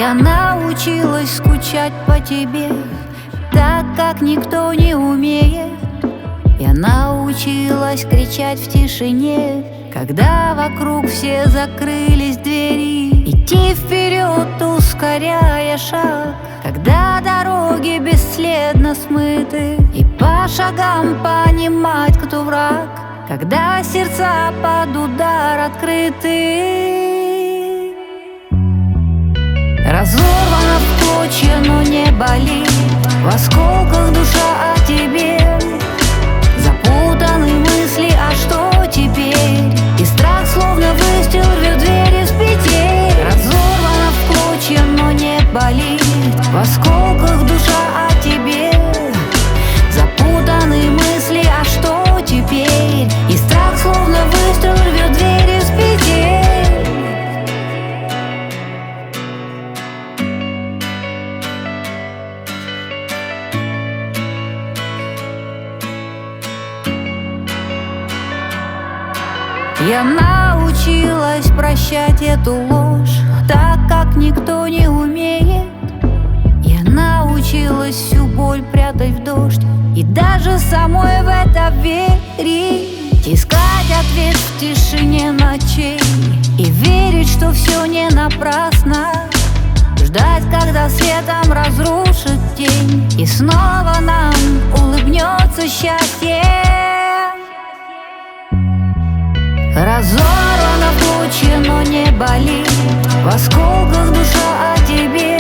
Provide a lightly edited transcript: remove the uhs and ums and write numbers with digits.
Я научилась скучать по тебе, так как никто не умеет. Я научилась кричать в тишине, когда вокруг все закрылись двери. Идти вперед, ускоряя шаг, когда дороги бесследно смыты. И по шагам понимать, кто враг, когда сердца под удар открыты. Разорвана в клочья, но не болит, в осколках душа о тебе. Запутаны мысли, а что теперь? И страх словно выстрел рвет двери с петель. Разорвана в клочья, но не болит, в осколках душа о тебе. Запутаны мысли, а что теперь? И страх словно выстрел рвет двери с петель. Я научилась прощать эту ложь, так как никто не умеет. Я научилась всю боль прятать в дождь и даже самой в это верить. Искать ответ в тишине ночей и верить, что все не напрасно. Ждать, когда светом разрушит тень, и снова нам улыбнется счастье. Разорвана в клочья, но не болит, в осколках душа о тебе.